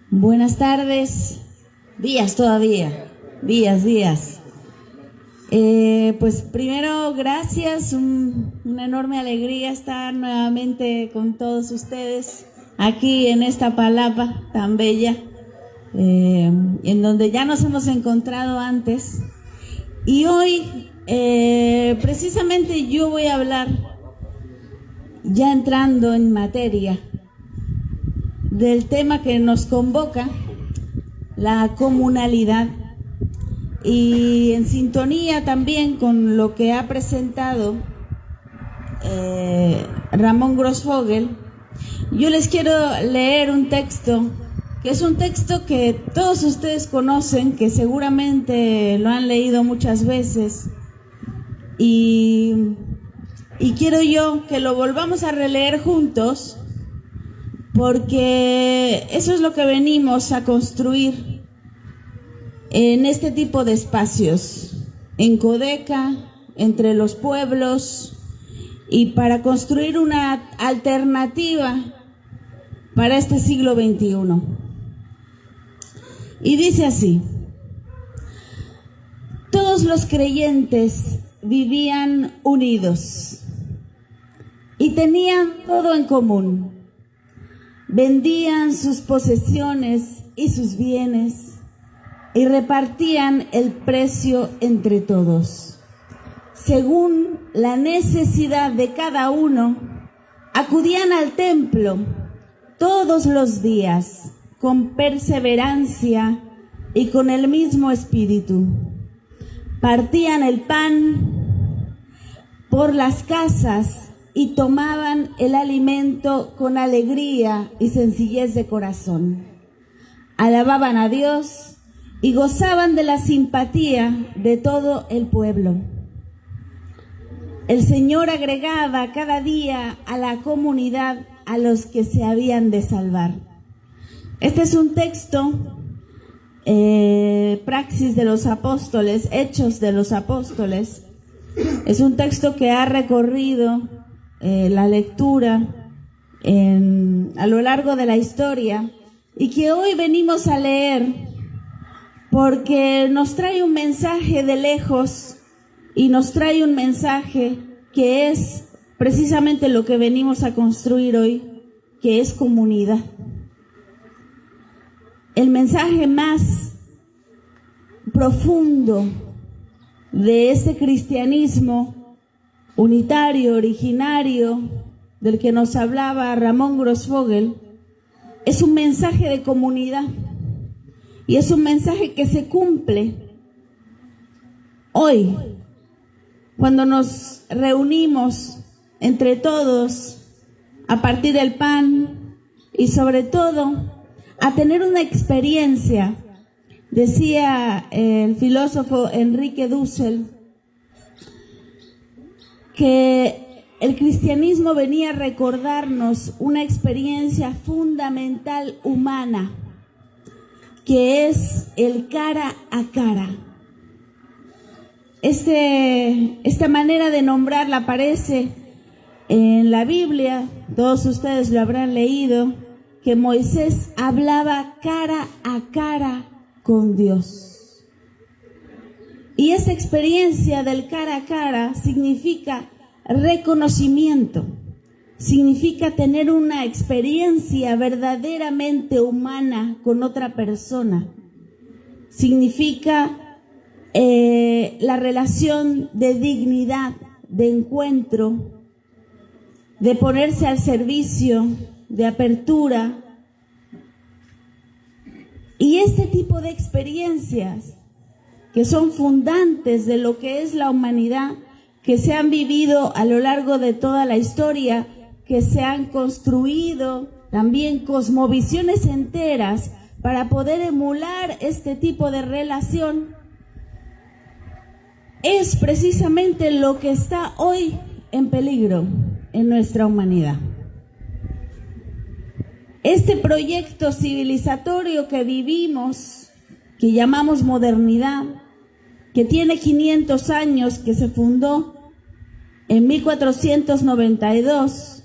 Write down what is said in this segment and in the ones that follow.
Buenas tardes, días todavía, días. Pues primero, gracias, una enorme alegría estar nuevamente con todos ustedes aquí en esta palapa tan bella, en donde ya nos hemos encontrado antes. Y hoy, precisamente yo voy a hablar, ya entrando en materia, del tema que nos convoca, la comunalidad, y en sintonía también con lo que ha presentado Ramón Grossfogel. Yo les quiero leer un texto, que es un texto que todos ustedes conocen, que seguramente lo han leído muchas veces, y quiero yo que lo volvamos a releer juntos, porque eso es lo que venimos a construir en este tipo de espacios, en Codeca, entre los pueblos, y para construir una alternativa para este siglo XXI. Y dice así: todos los creyentes vivían unidos y tenían todo en común. Vendían sus posesiones y sus bienes y repartían el precio entre todos. Según la necesidad de cada uno, acudían al templo todos los días con perseverancia y con el mismo espíritu. Partían el pan por las casas y tomaban el alimento con alegría y sencillez de corazón. Alababan a Dios y gozaban de la simpatía de todo el pueblo. El Señor agregaba cada día a la comunidad a los que se habían de salvar. Este es un texto, Praxis de los Apóstoles, Hechos de los Apóstoles. Es un texto que ha recorrido la lectura a lo largo de la historia, y que hoy venimos a leer porque nos trae un mensaje de lejos y nos trae un mensaje que es precisamente lo que venimos a construir hoy, que es comunidad. El mensaje más profundo de este cristianismo unitario, originario, del que nos hablaba Ramón Grossfogel, es un mensaje de comunidad, y es un mensaje que se cumple hoy, cuando nos reunimos entre todos a partir del pan, y sobre todo a tener una experiencia. Decía el filósofo Enrique Dussel que el cristianismo venía a recordarnos una experiencia fundamental humana, que es el cara a cara. Esta manera de nombrarla aparece en la Biblia, todos ustedes lo habrán leído, que Moisés hablaba cara a cara con Dios. Y esa experiencia del cara a cara significa reconocimiento, significa tener una experiencia verdaderamente humana con otra persona, significa la relación de dignidad, de encuentro, de ponerse al servicio, de apertura. Y este tipo de experiencias, que son fundantes de lo que es la humanidad, que se han vivido a lo largo de toda la historia, que se han construido también cosmovisiones enteras para poder emular este tipo de relación, es precisamente lo que está hoy en peligro en nuestra humanidad. Este proyecto civilizatorio que vivimos, que llamamos modernidad, que tiene 500 años, que se fundó en 1492,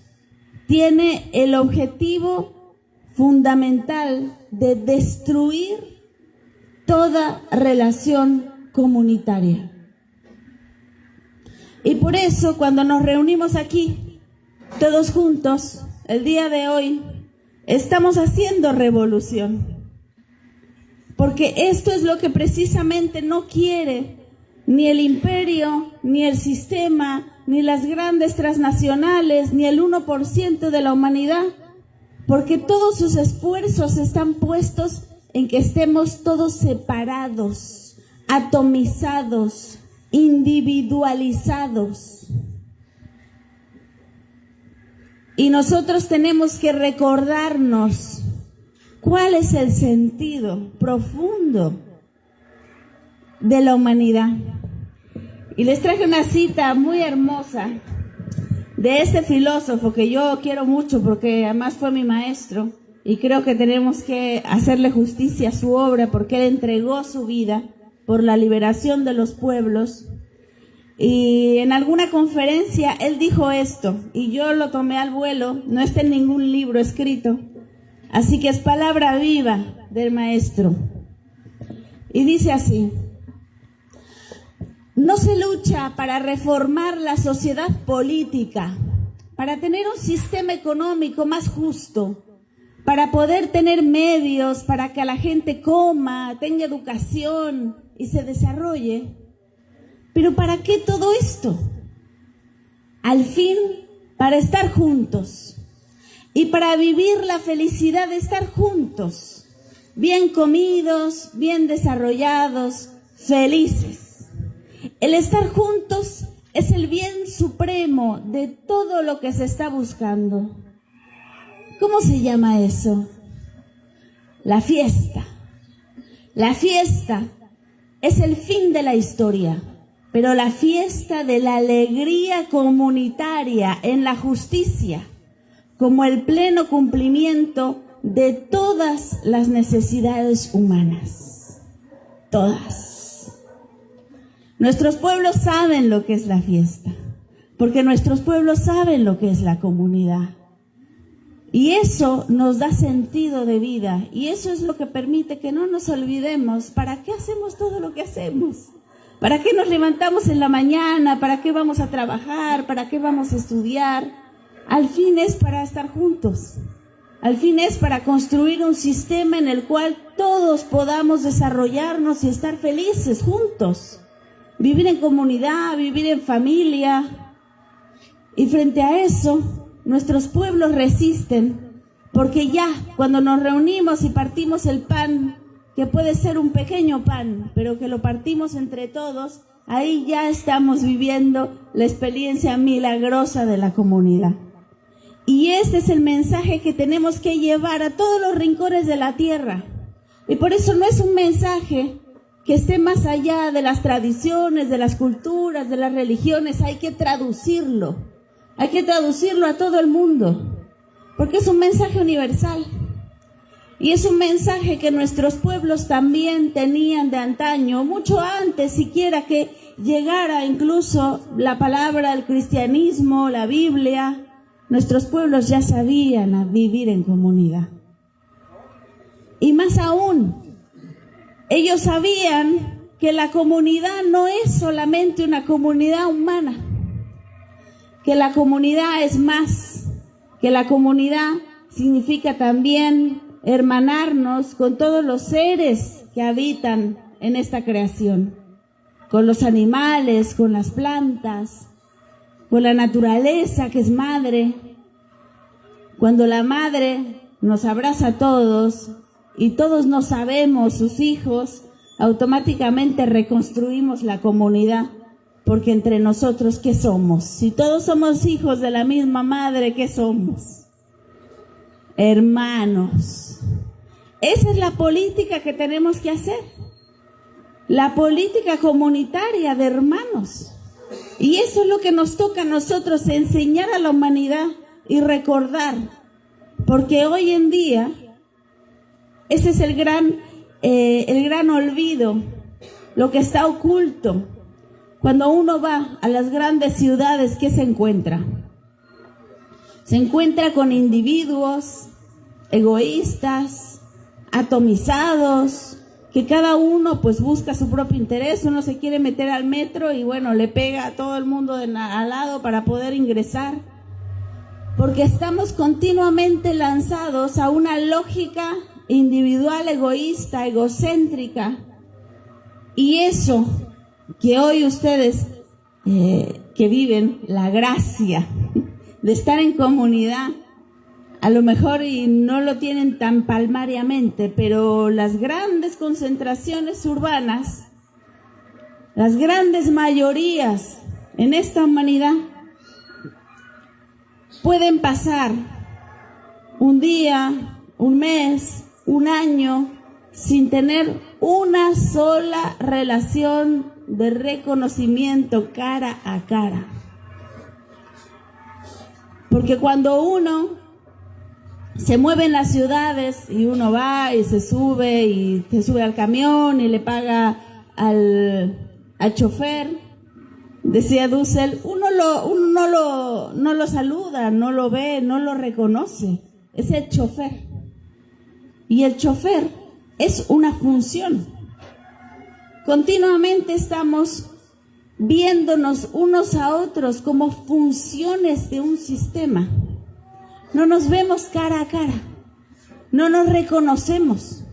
tiene el objetivo fundamental de destruir toda relación comunitaria. Y por eso, cuando nos reunimos aquí, todos juntos, el día de hoy, estamos haciendo revolución. Porque esto es lo que precisamente no quiere ni el imperio, ni el sistema, ni las grandes transnacionales, ni el 1% de la humanidad. Porque todos sus esfuerzos están puestos en que estemos todos separados, atomizados, individualizados. Y nosotros tenemos que recordarnos cuál es el sentido profundo de la humanidad. Y les traje una cita muy hermosa de este filósofo que yo quiero mucho porque además fue mi maestro y creo que tenemos que hacerle justicia a su obra porque él entregó su vida por la liberación de los pueblos. Y en alguna conferencia él dijo esto, y yo lo tomé al vuelo, no está en ningún libro escrito, así que es palabra viva del maestro. Y dice así: no se lucha para reformar la sociedad política, para tener un sistema económico más justo, para poder tener medios, para que la gente coma, tenga educación y se desarrolle. ¿Pero para qué todo esto? Al fin, para estar juntos y para vivir la felicidad de estar juntos, bien comidos, bien desarrollados, felices. El estar juntos es el bien supremo de todo lo que se está buscando. ¿Cómo se llama eso? La fiesta. La fiesta es el fin de la historia. Pero la fiesta de la alegría comunitaria en la justicia, como el pleno cumplimiento de todas las necesidades humanas. Todas. Nuestros pueblos saben lo que es la fiesta, porque nuestros pueblos saben lo que es la comunidad. Y eso nos da sentido de vida, y eso es lo que permite que no nos olvidemos para qué hacemos todo lo que hacemos. ¿Para qué nos levantamos en la mañana? ¿Para qué vamos a trabajar? ¿Para qué vamos a estudiar? Al fin es para estar juntos. Al fin es para construir un sistema en el cual todos podamos desarrollarnos y estar felices juntos. Vivir en comunidad, vivir en familia. Y frente a eso, nuestros pueblos resisten. Porque ya cuando nos reunimos y partimos el pan, que puede ser un pequeño pan, pero que lo partimos entre todos, ahí ya estamos viviendo la experiencia milagrosa de la comunidad. Y este es el mensaje que tenemos que llevar a todos los rincones de la tierra. Y por eso no es un mensaje que esté más allá de las tradiciones, de las culturas, de las religiones. Hay que traducirlo a todo el mundo, porque es un mensaje universal. Y es un mensaje que nuestros pueblos también tenían de antaño, mucho antes siquiera que llegara incluso la palabra, el cristianismo, la Biblia. Nuestros pueblos ya sabían vivir en comunidad. Y más aún, ellos sabían que la comunidad no es solamente una comunidad humana, que la comunidad es más, que la comunidad significa también hermanarnos con todos los seres que habitan en esta creación, con los animales, con las plantas, con la naturaleza que es madre. Cuando la madre nos abraza a todos y todos nos sabemos sus hijos, automáticamente reconstruimos la comunidad, porque entre nosotros, ¿qué somos? Si todos somos hijos de la misma madre, ¿qué somos? Hermanos. Esa es la política que tenemos que hacer, la política comunitaria de hermanos. Y eso es lo que nos toca a nosotros, enseñar a la humanidad y recordar, porque hoy en día ese es el gran olvido, lo que está oculto. Cuando uno va a las grandes ciudades, ¿qué se encuentra? Se encuentra con individuos egoístas, atomizados, que cada uno pues busca su propio interés. Uno se quiere meter al metro y bueno, le pega a todo el mundo al lado para poder ingresar, porque estamos continuamente lanzados a una lógica individual, egoísta, egocéntrica. Y eso que hoy ustedes que viven la gracia de estar en comunidad, a lo mejor y no lo tienen tan palmariamente, pero las grandes concentraciones urbanas, las grandes mayorías en esta humanidad, pueden pasar un día, un mes, un año, sin tener una sola relación de reconocimiento cara a cara. Porque cuando uno se mueve en las ciudades y uno va y se sube al camión y le paga al chofer, decía Dussel, uno no lo saluda, no lo ve, no lo reconoce. Es el chofer. Y el chofer es una función. Continuamente estamos viéndonos unos a otros como funciones de un sistema. No nos vemos cara a cara, no nos reconocemos,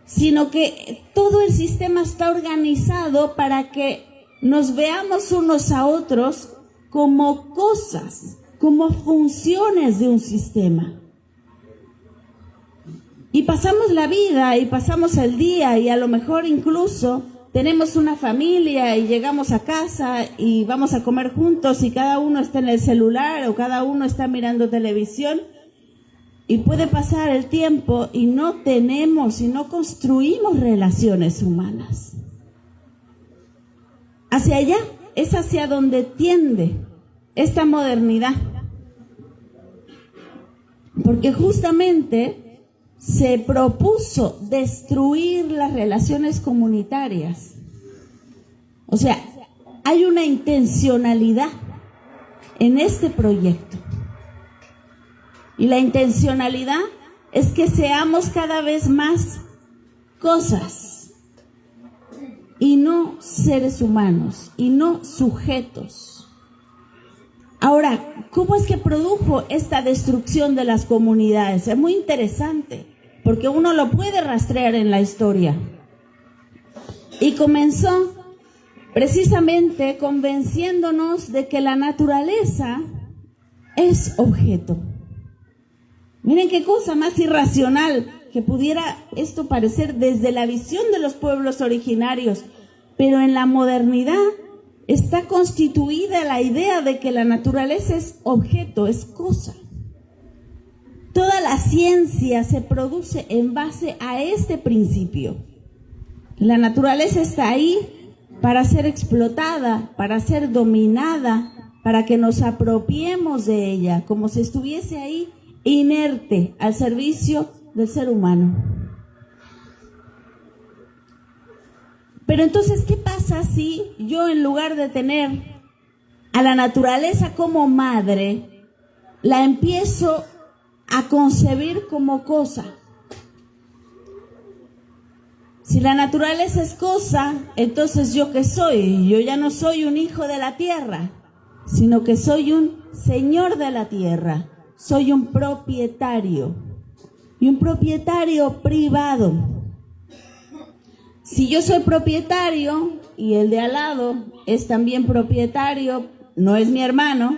sino que todo el sistema está organizado para que nos veamos unos a otros como cosas, como funciones de un sistema. Y pasamos la vida y pasamos el día y a lo mejor incluso tenemos una familia y llegamos a casa y vamos a comer juntos y cada uno está en el celular o cada uno está mirando televisión, y puede pasar el tiempo y no tenemos y no construimos relaciones humanas. Hacia allá es hacia donde tiende esta modernidad, porque justamente se propuso destruir las relaciones comunitarias. O sea, hay una intencionalidad en este proyecto. Y la intencionalidad es que seamos cada vez más cosas y no seres humanos y no sujetos. Ahora, ¿cómo es que produjo esta destrucción de las comunidades? Es muy interesante, porque uno lo puede rastrear en la historia. Y comenzó precisamente convenciéndonos de que la naturaleza es objeto. Miren qué cosa más irracional que pudiera esto parecer desde la visión de los pueblos originarios, pero en la modernidad está constituida la idea de que la naturaleza es objeto, es cosa. Toda la ciencia se produce en base a este principio. La naturaleza está ahí para ser explotada, para ser dominada, para que nos apropiemos de ella, como si estuviese ahí inerte al servicio del ser humano. Pero entonces, ¿qué pasa si yo, en lugar de tener a la naturaleza como madre, la empiezo a concebir como cosa? Si la naturaleza es cosa, entonces ¿yo qué soy? Yo ya no soy un hijo de la tierra, sino que soy un señor de la tierra, soy un propietario, y un propietario privado. Si yo soy propietario y el de al lado es también propietario, no es mi hermano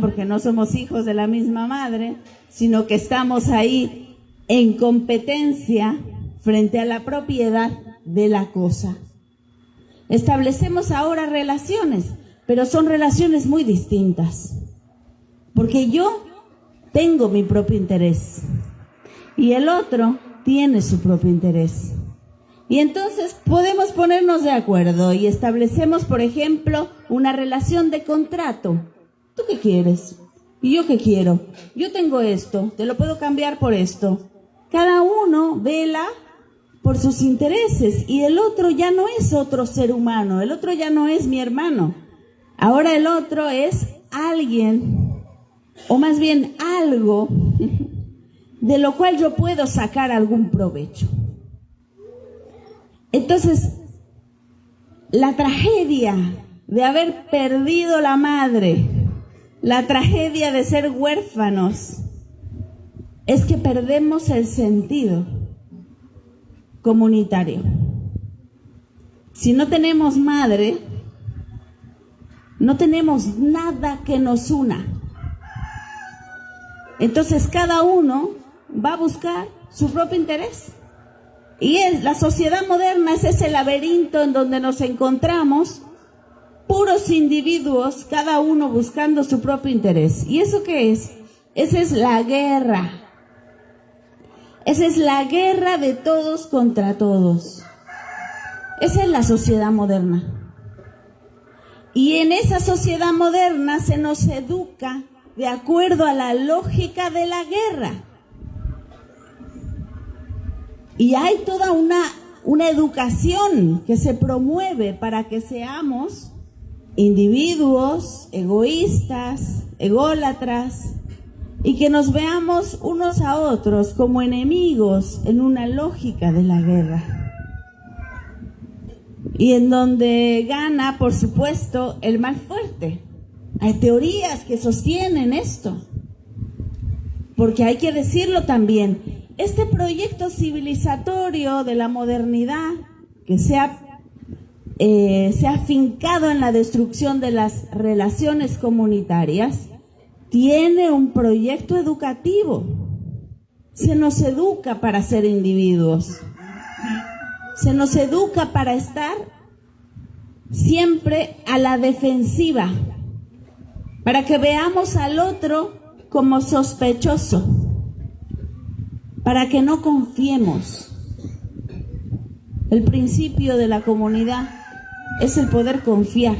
porque no somos hijos de la misma madre, sino que estamos ahí en competencia frente a la propiedad de la cosa. Establecemos ahora relaciones, pero son relaciones muy distintas, porque yo tengo mi propio interés y el otro tiene su propio interés. Y entonces podemos ponernos de acuerdo y establecemos, por ejemplo, una relación de contrato. ¿Tú qué quieres? ¿Y yo qué quiero? Yo tengo esto, te lo puedo cambiar por esto. Cada uno vela por sus intereses y el otro ya no es otro ser humano, el otro ya no es mi hermano. Ahora el otro es alguien o más bien algo de lo cual yo puedo sacar algún provecho. Entonces, la tragedia de haber perdido la madre, la tragedia de ser huérfanos, es que perdemos el sentido comunitario. Si no tenemos madre, no tenemos nada que nos una. Entonces cada uno va a buscar su propio interés. Y la sociedad moderna es ese laberinto en donde nos encontramos, puros individuos, cada uno buscando su propio interés. ¿Y eso qué es? Esa es la guerra. Esa es la guerra de todos contra todos. Esa es la sociedad moderna. Y en esa sociedad moderna se nos educa de acuerdo a la lógica de la guerra. Y hay toda una educación que se promueve para que seamos individuos egoístas, ególatras, y que nos veamos unos a otros como enemigos en una lógica de la guerra. Y en donde gana, por supuesto, el más fuerte. Hay teorías que sostienen esto, porque hay que decirlo también, este proyecto civilizatorio de la modernidad que se ha afincado en la destrucción de las relaciones comunitarias, tiene un proyecto educativo. Se nos educa para ser individuos. Se nos educa para estar siempre a la defensiva, para que veamos al otro como sospechoso, para que no confiemos. El principio de la comunidad es el poder confiar.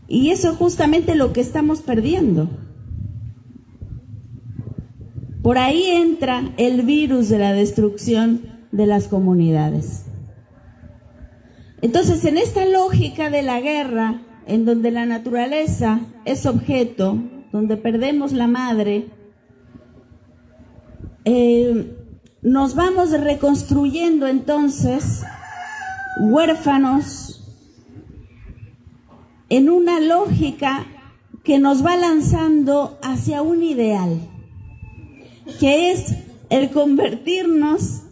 Y eso es justamente lo que estamos perdiendo. Por ahí entra el virus de la destrucción de las comunidades. Entonces, en esta lógica de la guerra, en donde la naturaleza es objeto, donde perdemos la madre, nos vamos reconstruyendo entonces huérfanos en una lógica que nos va lanzando hacia un ideal, que es el convertirnos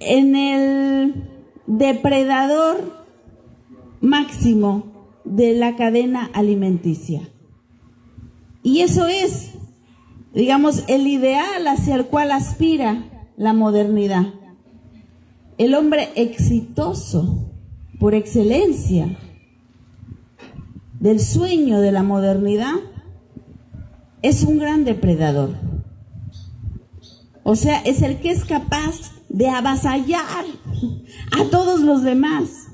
en el depredador máximo de la cadena alimenticia. Y eso es, digamos, el ideal hacia el cual aspira la modernidad. El hombre exitoso por excelencia del sueño de la modernidad es un gran depredador. O sea, es el que es capaz de avasallar a todos los demás,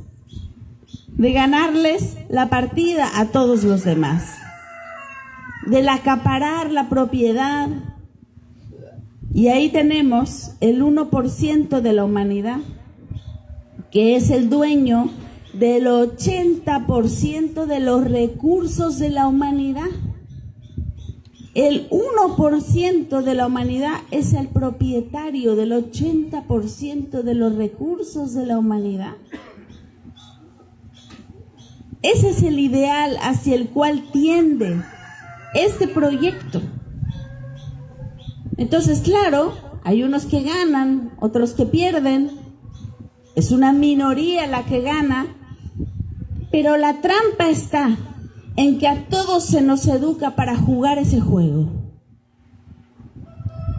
de ganarles la partida a todos los demás, de acaparar la propiedad. Y ahí tenemos el 1% de la humanidad, que es el dueño del 80% de los recursos de la humanidad. El 1% de la humanidad es el propietario del 80% de los recursos de la humanidad. Ese es el ideal hacia el cual tiende este proyecto. Entonces, claro, hay unos que ganan, otros que pierden. Es una minoría la que gana, pero la trampa está en que a todos se nos educa para jugar ese juego.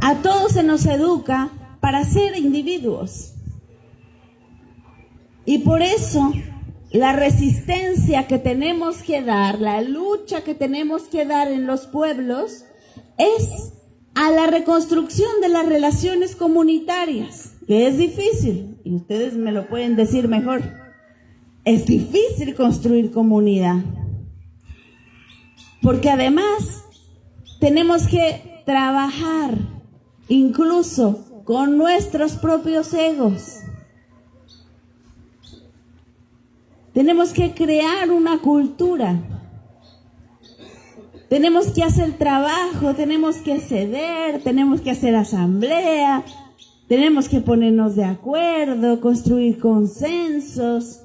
A todos se nos educa para ser individuos. Y por eso la resistencia que tenemos que dar, la lucha que tenemos que dar en los pueblos es a la reconstrucción de las relaciones comunitarias, que es difícil, y ustedes me lo pueden decir mejor. Es difícil construir comunidad, porque además tenemos que trabajar incluso con nuestros propios egos. Tenemos que crear una cultura Tenemos que hacer trabajo, tenemos que ceder, tenemos que hacer asamblea, tenemos que ponernos de acuerdo, construir consensos.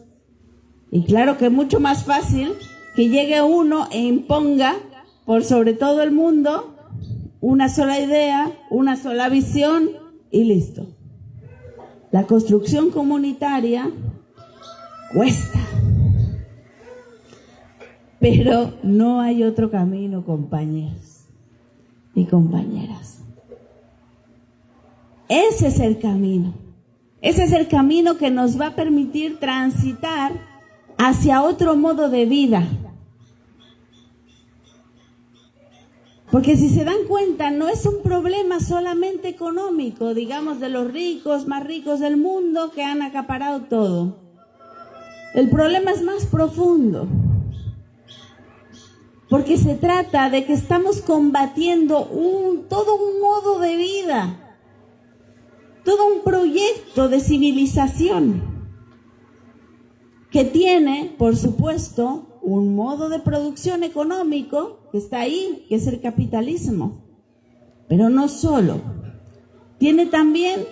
Y claro que es mucho más fácil que llegue uno e imponga por sobre todo el mundo una sola idea, una sola visión y listo. La construcción comunitaria cuesta. Pero no hay otro camino, compañeros y compañeras. Ese es el camino. Ese es el camino que nos va a permitir transitar hacia otro modo de vida. Porque si se dan cuenta, no es un problema solamente económico, digamos, de los ricos, más ricos del mundo que han acaparado todo. El problema es más profundo. Porque se trata de que estamos combatiendo todo un modo de vida, todo un proyecto de civilización que tiene, por supuesto, un modo de producción económico que está ahí, que es el capitalismo. Pero no solo. Tiene también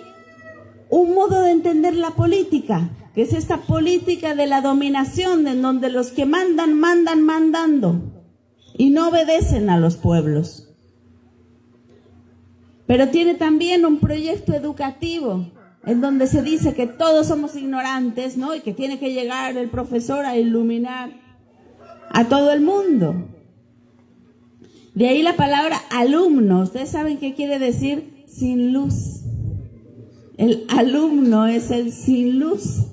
un modo de entender la política, que es esta política de la dominación, en donde los que mandan, mandan mandando. Y no obedecen a los pueblos. Pero tiene también un proyecto educativo en donde se dice que todos somos ignorantes, ¿no? Y que tiene que llegar el profesor a iluminar a todo el mundo. De ahí la palabra alumno. ¿Ustedes saben qué quiere decir sin luz? El alumno es el sin luz.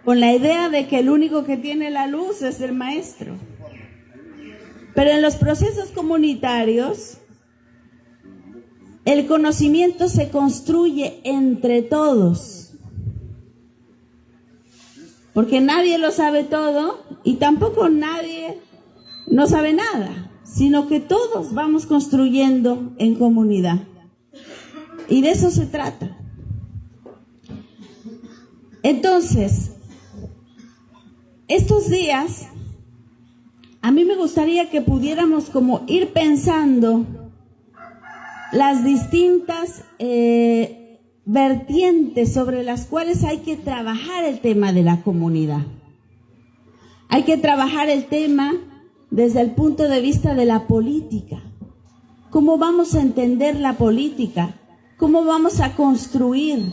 Con la idea de que el único que tiene la luz es el maestro. Pero en los procesos comunitarios, el conocimiento se construye entre todos. Porque nadie lo sabe todo y tampoco nadie no sabe nada, sino que todos vamos construyendo en comunidad. Y de eso se trata. Entonces, estos días, a mí me gustaría que pudiéramos como ir pensando las distintas vertientes sobre las cuales hay que trabajar el tema de la comunidad. Hay que trabajar el tema desde el punto de vista de la política. ¿Cómo vamos a entender la política? ¿Cómo vamos a construir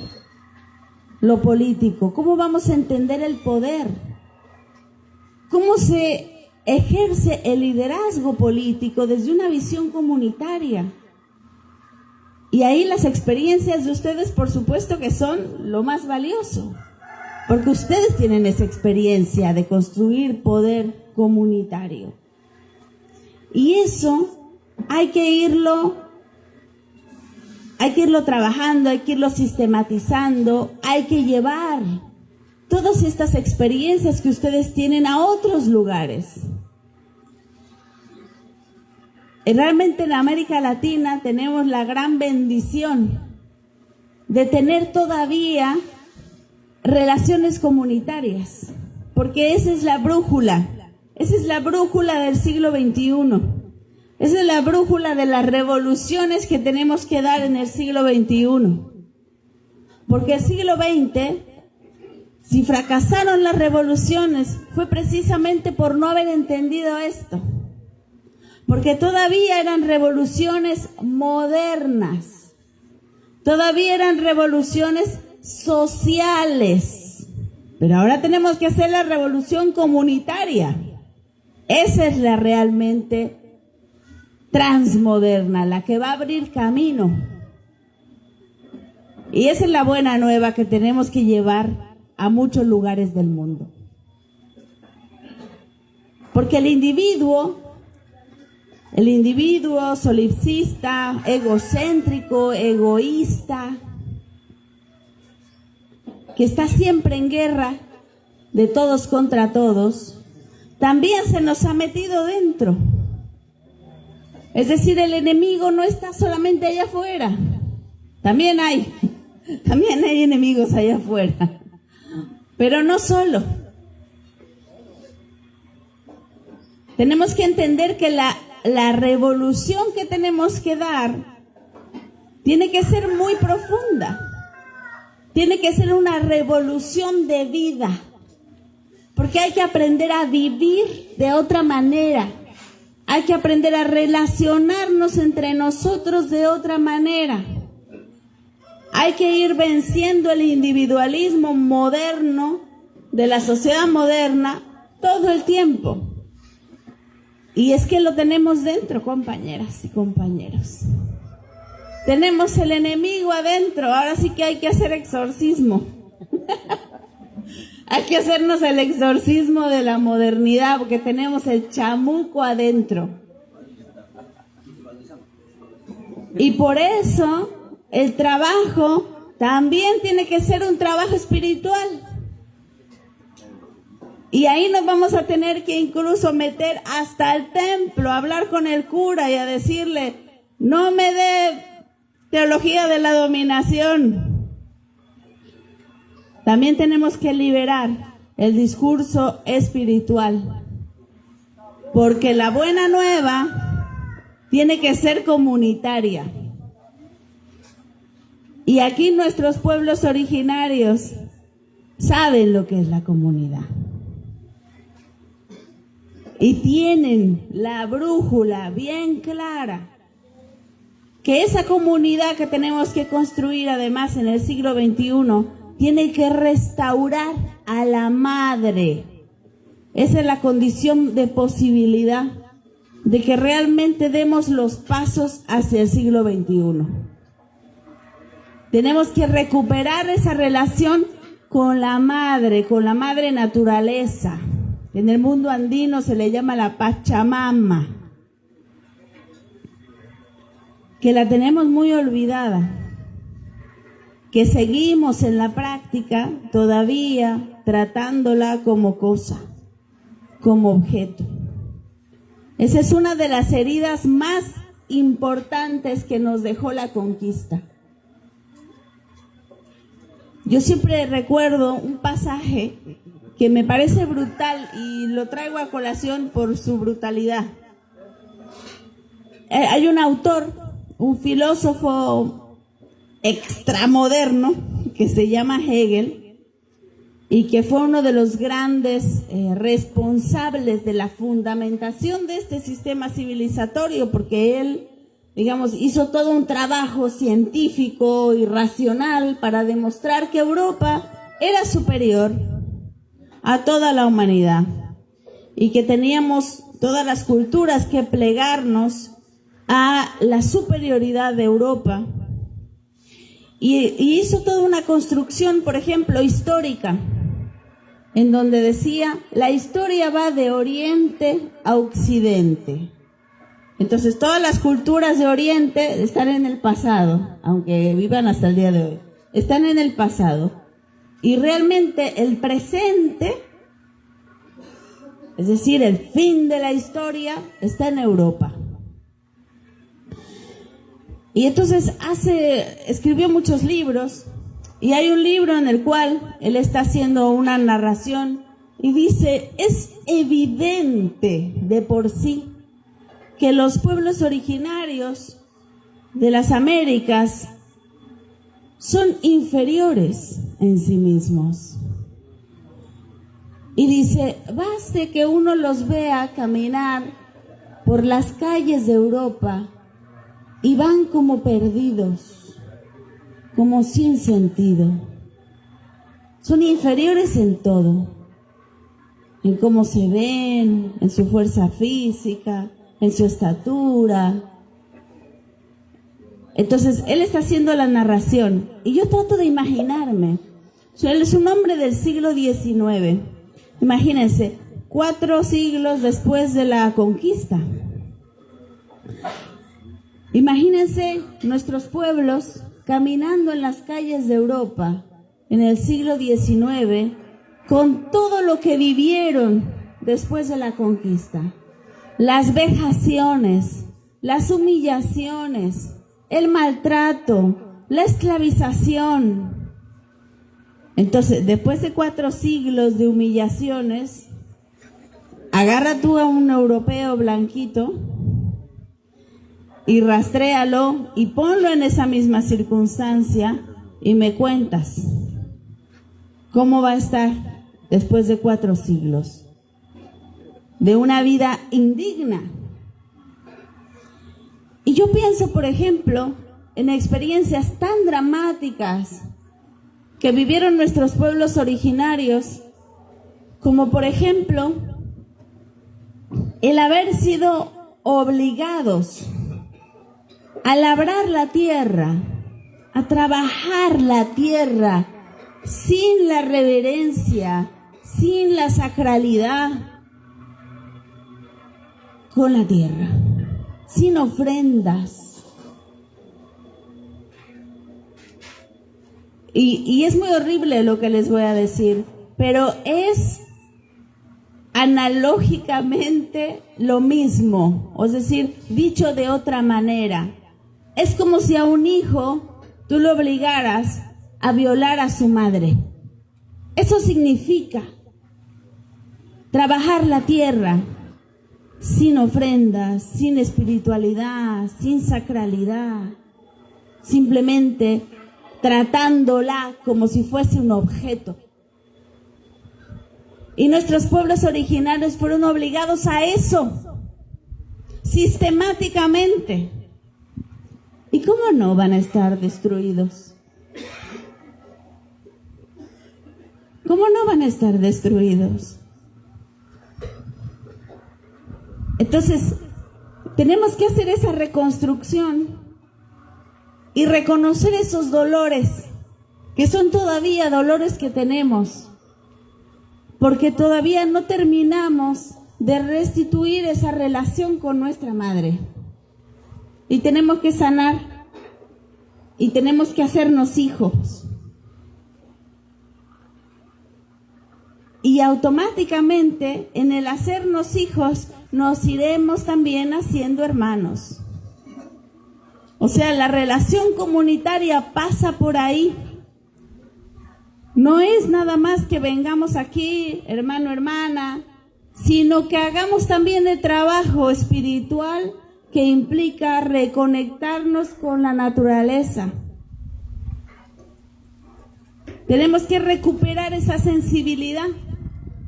lo político? ¿Cómo vamos a entender el poder? ¿Cómo se ejerce el liderazgo político desde una visión comunitaria? Y ahí las experiencias de ustedes, por supuesto que son lo más valioso, porque ustedes tienen esa experiencia de construir poder comunitario. Y eso hay que irlo trabajando, hay que irlo sistematizando, hay que llevar todas estas experiencias que ustedes tienen a otros lugares. Realmente en América Latina tenemos la gran bendición de tener todavía relaciones comunitarias, porque esa es la brújula del siglo XXI, esa es la brújula de las revoluciones que tenemos que dar en el siglo XXI, porque el siglo XX, si fracasaron las revoluciones, fue precisamente por no haber entendido esto. Porque todavía eran revoluciones modernas, todavía eran revoluciones sociales, pero ahora tenemos que hacer la revolución comunitaria. Esa es la realmente transmoderna, la que va a abrir camino. Y esa es la buena nueva que tenemos que llevar a muchos lugares del mundo. Porque el individuo solipsista, egocéntrico, egoísta, que está siempre en guerra de todos contra todos, también se nos ha metido dentro. Es decir, el enemigo no está solamente allá afuera, también hay enemigos allá afuera, pero no solo. Tenemos que entender que la revolución que tenemos que dar tiene que ser muy profunda. Tiene que ser una revolución de vida. Porque hay que aprender a vivir de otra manera. Hay que aprender a relacionarnos entre nosotros de otra manera. Hay que ir venciendo el individualismo moderno de la sociedad moderna todo el tiempo. Y es que lo tenemos dentro, compañeras y compañeros. Tenemos el enemigo adentro, ahora sí que hay que hacer exorcismo. Hay que hacernos el exorcismo de la modernidad porque tenemos el chamuco adentro. Y por eso el trabajo también tiene que ser un trabajo espiritual. Y ahí nos vamos a tener que incluso meter hasta el templo, a hablar con el cura y a decirle, no me dé teología de la dominación. También tenemos que liberar el discurso espiritual, porque la buena nueva tiene que ser comunitaria. Y aquí nuestros pueblos originarios saben lo que es la comunidad. Y tienen la brújula bien clara, que esa comunidad que tenemos que construir además en el siglo XXI tiene que restaurar a la madre. Esa es la condición de posibilidad de que realmente demos los pasos hacia el siglo XXI. Tenemos que recuperar esa relación con la madre naturaleza. En el mundo andino se le llama la Pachamama, que la tenemos muy olvidada, que seguimos en la práctica todavía tratándola como cosa, como objeto. Esa es una de las heridas más importantes que nos dejó la conquista. Yo siempre recuerdo un pasaje que me parece brutal y lo traigo a colación por su brutalidad. Hay un autor, un filósofo extramoderno que se llama Hegel y que fue uno de los grandes responsables de la fundamentación de este sistema civilizatorio, porque él, digamos, hizo todo un trabajo científico y racional para demostrar que Europa era superior a toda la humanidad y que teníamos todas las culturas que plegarnos a la superioridad de Europa. Y hizo toda una construcción, por ejemplo, histórica, en donde decía, la historia va de Oriente a Occidente. Entonces todas las culturas de Oriente están en el pasado, aunque vivan hasta el día de hoy, están en el pasado. Y realmente el presente, es decir, el fin de la historia, está en Europa. Y entonces escribió muchos libros, y hay un libro en el cual él está haciendo una narración y dice, es evidente de por sí que los pueblos originarios de las Américas son inferiores en sí mismos. Y dice, baste que uno los vea caminar por las calles de Europa y van como perdidos, como sin sentido. Son inferiores en todo, en cómo se ven, en su fuerza física, en su estatura. Entonces, él está haciendo la narración y yo trato de imaginarme. Él es un hombre del siglo XIX. Imagínense, 4 siglos después de la conquista. Imagínense nuestros pueblos caminando en las calles de Europa en el siglo XIX con todo lo que vivieron después de la conquista. Las vejaciones, las humillaciones, el maltrato, la esclavización. Entonces, después de 4 siglos de humillaciones, Agarra tú a un europeo blanquito y rastréalo y ponlo en esa misma circunstancia y me cuentas cómo va a estar después de 4 siglos de una vida indigna. Y yo pienso, por ejemplo, en experiencias tan dramáticas que vivieron nuestros pueblos originarios, como por ejemplo el haber sido obligados a labrar la tierra, a trabajar la tierra sin la reverencia, sin la sacralidad con la tierra, sin ofrendas. Y es muy horrible lo que les voy a decir, pero es analógicamente lo mismo, es decir, dicho de otra manera. Es como si a un hijo tú lo obligaras a violar a su madre. Eso significa trabajar la tierra sin ofrendas, sin espiritualidad, sin sacralidad, simplemente tratándola como si fuese un objeto. Y nuestros pueblos originarios fueron obligados a eso, sistemáticamente. ¿Y cómo no van a estar destruidos? ¿Cómo no van a estar destruidos? Entonces, tenemos que hacer esa reconstrucción y reconocer esos dolores, que son todavía dolores que tenemos, porque todavía no terminamos de restituir esa relación con nuestra madre. Y tenemos que sanar, y tenemos que hacernos hijos. Y automáticamente, en el hacernos hijos, nos iremos también haciendo hermanos. O sea, la relación comunitaria pasa por ahí. No es nada más que vengamos aquí, hermano, hermana, sino que hagamos también el trabajo espiritual que implica reconectarnos con la naturaleza. Tenemos que recuperar esa sensibilidad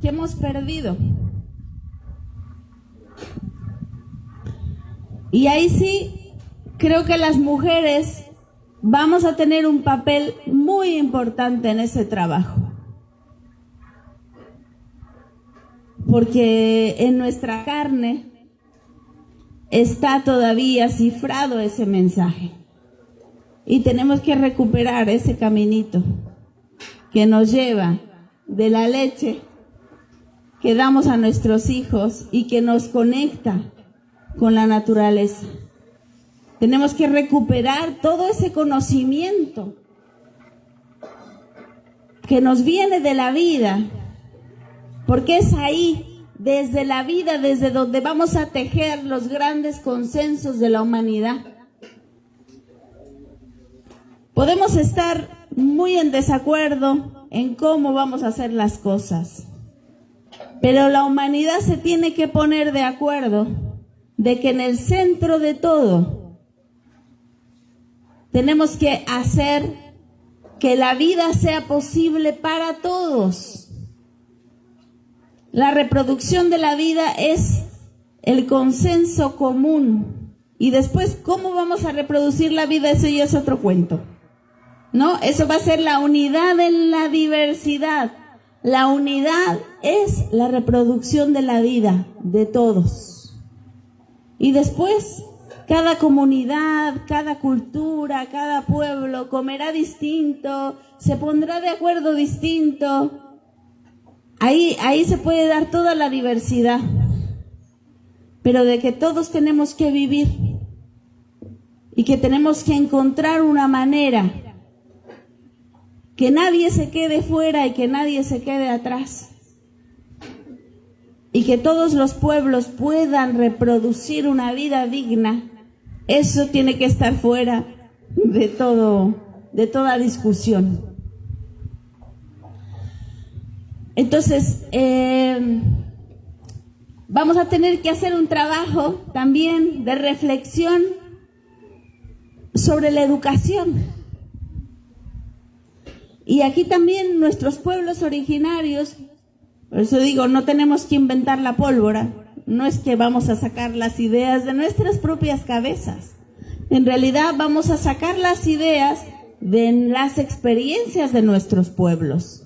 que hemos perdido. Y ahí sí, creo que las mujeres vamos a tener un papel muy importante en ese trabajo. Porque en nuestra carne está todavía cifrado ese mensaje. Y tenemos que recuperar ese caminito que nos lleva de la leche que damos a nuestros hijos y que nos conecta con la naturaleza. Tenemos que recuperar todo ese conocimiento que nos viene de la vida, porque es ahí, desde la vida, desde donde vamos a tejer los grandes consensos de la humanidad. Podemos estar muy en desacuerdo en cómo vamos a hacer las cosas, pero la humanidad se tiene que poner de acuerdo de que en el centro de todo tenemos que hacer que la vida sea posible para todos. La reproducción de la vida es el consenso común. Y después, ¿cómo vamos a reproducir la vida? Eso ya es otro cuento, ¿no? Eso va a ser la unidad en la diversidad. La unidad es la reproducción de la vida de todos. Y después, cada comunidad, cada cultura, cada pueblo comerá distinto, se pondrá de acuerdo distinto. Ahí se puede dar toda la diversidad, pero de que todos tenemos que vivir y que tenemos que encontrar una manera que nadie se quede fuera y que nadie se quede atrás, y que todos los pueblos puedan reproducir una vida digna. Eso tiene que estar fuera de toda discusión. Entonces, vamos a tener que hacer un trabajo también de reflexión sobre la educación. Y aquí también nuestros pueblos originarios, por eso digo, no tenemos que inventar la pólvora, no es que vamos a sacar las ideas de nuestras propias cabezas. En realidad vamos a sacar las ideas de las experiencias de nuestros pueblos.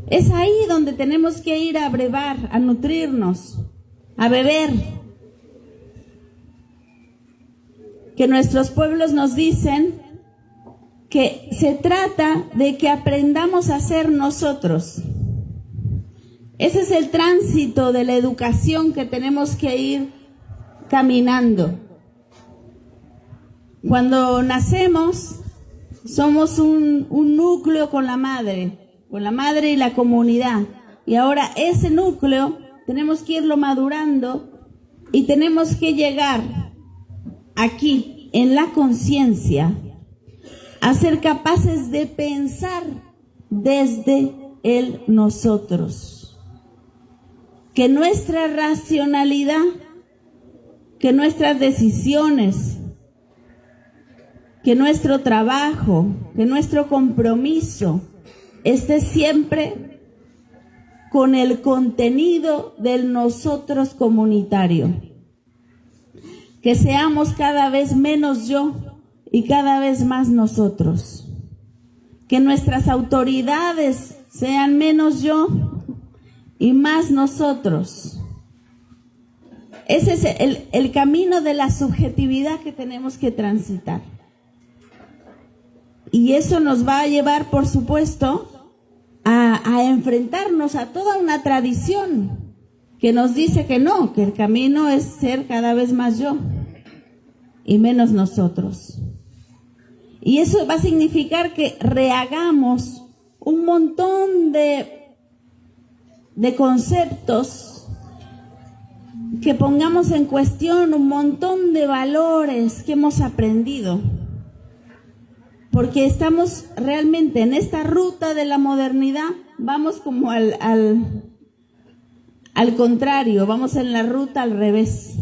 Es ahí donde tenemos que ir a brevar, a nutrirnos, a beber. Que nuestros pueblos nos dicen que se trata de que aprendamos a ser nosotros. Ese es el tránsito de la educación que tenemos que ir caminando. Cuando nacemos, somos un núcleo con la madre y la comunidad. Y ahora ese núcleo tenemos que irlo madurando y tenemos que llegar aquí, en la conciencia, a ser capaces de pensar desde el nosotros. Que nuestra racionalidad, que nuestras decisiones, que nuestro trabajo, que nuestro compromiso esté siempre con el contenido del nosotros comunitario. Que seamos cada vez menos yo y cada vez más nosotros. Que nuestras autoridades sean menos yo y más nosotros. Ese es el camino de la subjetividad que tenemos que transitar. Y eso nos va a llevar, por supuesto, a enfrentarnos a toda una tradición que nos dice que no, que el camino es ser cada vez más yo y menos nosotros. Y eso va a significar que rehagamos un montón de conceptos, que pongamos en cuestión un montón de valores que hemos aprendido. Porque estamos realmente en esta ruta de la modernidad, vamos como al contrario, vamos en la ruta al revés.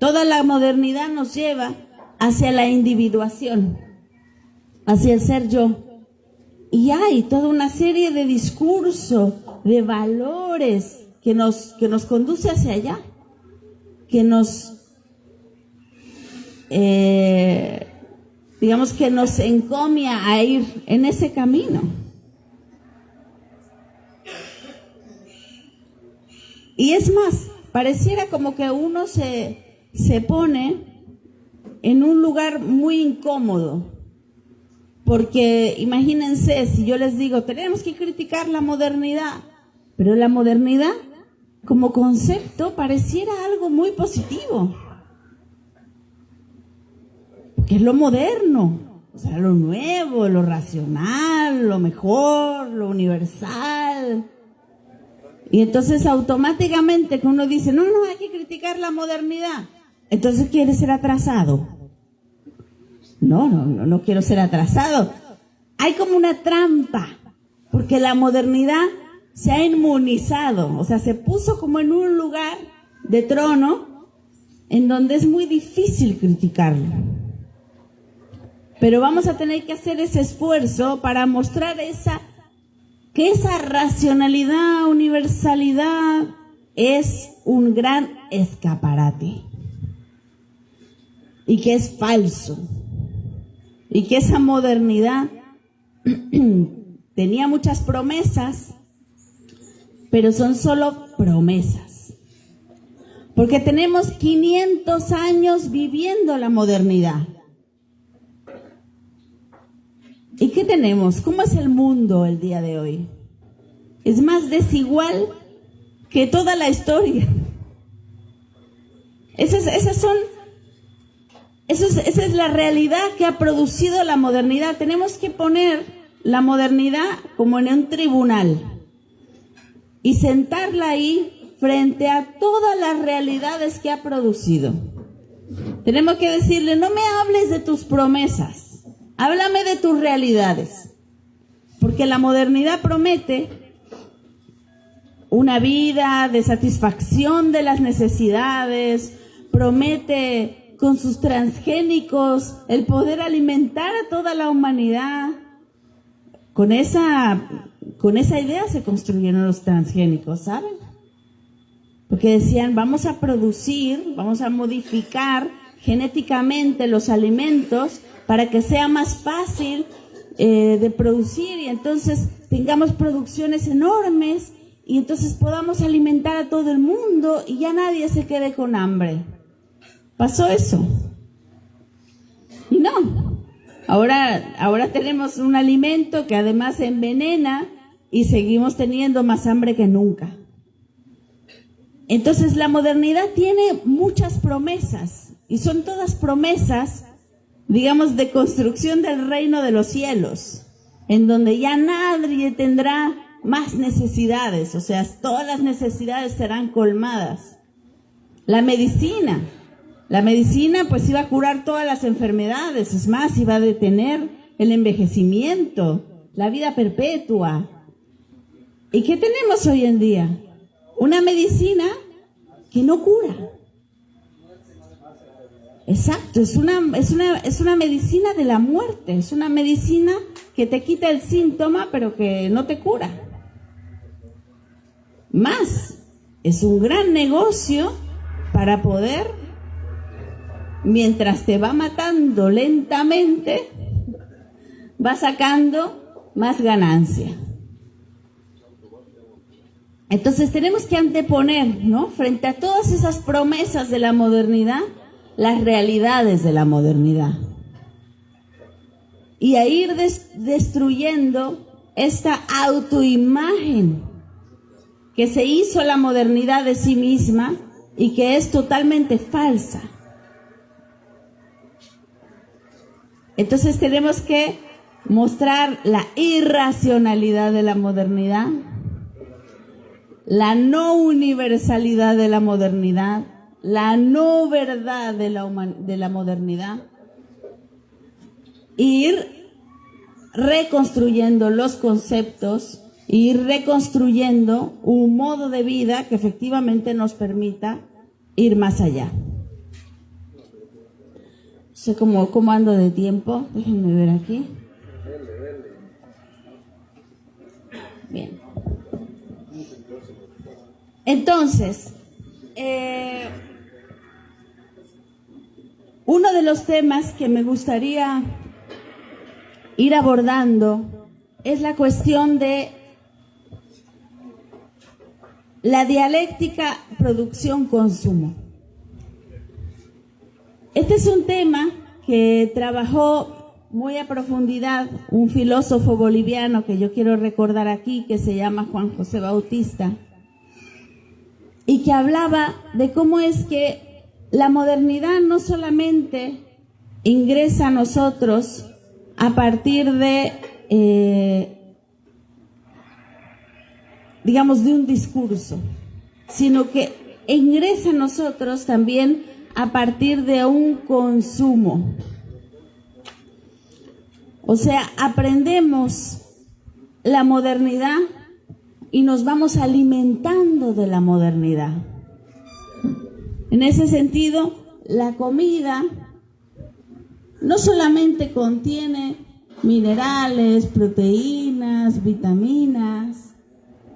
Toda la modernidad nos lleva hacia la individuación, hacia el ser yo. Y hay toda una serie de discursos, de valores que nos conduce hacia allá, que nos digamos que nos encomia a ir en ese camino. Y es más, pareciera como que uno se pone en un lugar muy incómodo. Porque imagínense, si yo les digo, tenemos que criticar la modernidad, pero la modernidad como concepto pareciera algo muy positivo. Que es lo moderno, o sea, lo nuevo, lo racional, lo mejor, lo universal. Y entonces automáticamente que uno dice, no, hay que criticar la modernidad, entonces quiere ser atrasado. No quiero ser atrasado. Hay como una trampa, porque la modernidad se ha inmunizado, o sea, se puso como en un lugar de trono en donde es muy difícil criticarlo. Pero vamos a tener que hacer ese esfuerzo para mostrar que esa racionalidad, universalidad es un gran escaparate. Y que es falso. Y que esa modernidad tenía muchas promesas, pero son solo promesas. Porque tenemos 500 años viviendo la modernidad. ¿Y qué tenemos? ¿Cómo es el mundo el día de hoy? Es más desigual que toda la historia. Esa es la realidad que ha producido la modernidad. Tenemos que poner la modernidad como en un tribunal y sentarla ahí frente a todas las realidades que ha producido. Tenemos que decirle, no me hables de tus promesas. Háblame de tus realidades, porque la modernidad promete una vida de satisfacción de las necesidades, promete con sus transgénicos el poder alimentar a toda la humanidad. Con esa idea se construyeron los transgénicos, ¿saben? Porque decían, vamos a producir, vamos a modificar genéticamente los alimentos para que sea más fácil de producir y entonces tengamos producciones enormes y entonces podamos alimentar a todo el mundo y ya nadie se quede con hambre. ¿Pasó eso? Y no. Ahora tenemos un alimento que además envenena y seguimos teniendo más hambre que nunca. Entonces la modernidad tiene muchas promesas y son todas promesas, digamos, de construcción del reino de los cielos, en donde ya nadie tendrá más necesidades, o sea, todas las necesidades serán colmadas. La medicina pues iba a curar todas las enfermedades, es más, iba a detener el envejecimiento, la vida perpetua. ¿Y qué tenemos hoy en día? Una medicina que no cura. Exacto, es una medicina de la muerte, es una medicina que te quita el síntoma pero que no te cura. Más, es un gran negocio para poder, mientras te va matando lentamente, va sacando más ganancia. Entonces tenemos que anteponer, ¿no?, frente a todas esas promesas de la modernidad, las realidades de la modernidad. Y a ir destruyendo esta autoimagen que se hizo la modernidad de sí misma y que es totalmente falsa. Entonces tenemos que mostrar la irracionalidad de la modernidad, la no universalidad de la modernidad, la no verdad de la modernidad, ir reconstruyendo los conceptos, ir reconstruyendo un modo de vida que efectivamente nos permita ir más allá. No sé cómo ando de tiempo, déjenme ver aquí. Bien. Entonces, uno de los temas que me gustaría ir abordando es la cuestión de la dialéctica producción-consumo. Este es un tema que trabajó muy a profundidad un filósofo boliviano que yo quiero recordar aquí, que se llama Juan José Bautista, y que hablaba de cómo es que la modernidad no solamente ingresa a nosotros a partir de, digamos, de un discurso, sino que ingresa a nosotros también a partir de un consumo. O sea, aprendemos la modernidad y nos vamos alimentando de la modernidad. En ese sentido, la comida no solamente contiene minerales, proteínas, vitaminas,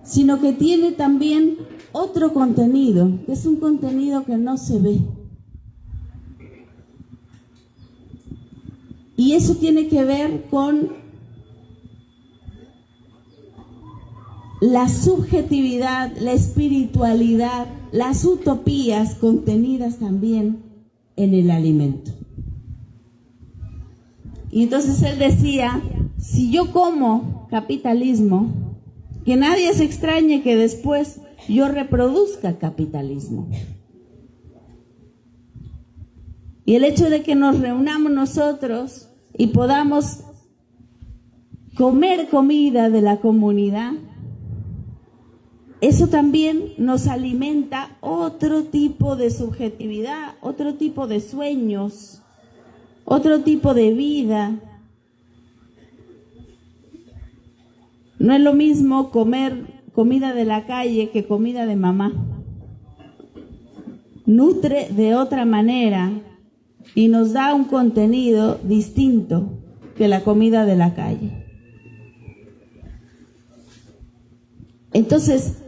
sino que tiene también otro contenido, que es un contenido que no se ve. Y eso tiene que ver con la subjetividad, la espiritualidad, las utopías contenidas también en el alimento. Y entonces él decía, si yo como capitalismo, que nadie se extrañe que después yo reproduzca capitalismo. Y el hecho de que nos reunamos nosotros y podamos comer comida de la comunidad, eso también nos alimenta otro tipo de subjetividad, otro tipo de sueños, otro tipo de vida. No es lo mismo comer comida de la calle que comida de mamá. Nutre de otra manera y nos da un contenido distinto que la comida de la calle. Entonces,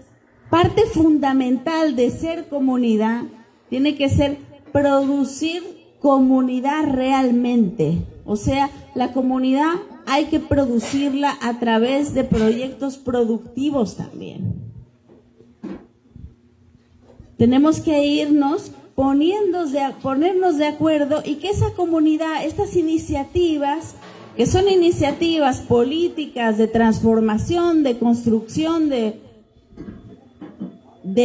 parte fundamental de ser comunidad tiene que ser producir comunidad realmente. O sea, la comunidad hay que producirla a través de proyectos productivos también. Tenemos que irnos ponernos de acuerdo y que esa comunidad, estas iniciativas, que son iniciativas políticas de transformación, de construcción de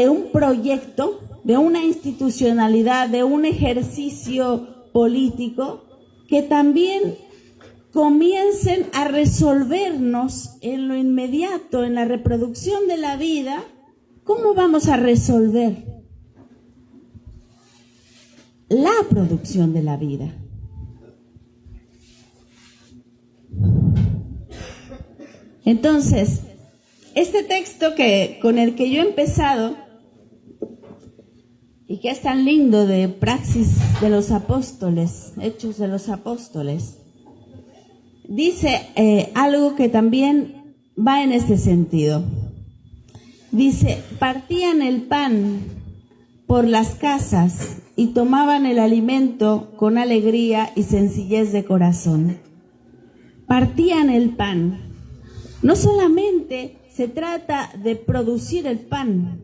un proyecto, de una institucionalidad, de un ejercicio político, que también comiencen a resolvernos en lo inmediato, en la reproducción de la vida. ¿Cómo vamos a resolver la producción de la vida? Entonces, este texto con el que yo he empezado y que es tan lindo, de Praxis de los Apóstoles, Hechos de los Apóstoles, dice algo que también va en este sentido. Dice, partían el pan por las casas y tomaban el alimento con alegría y sencillez de corazón. Partían el pan. No solamente se trata de producir el pan,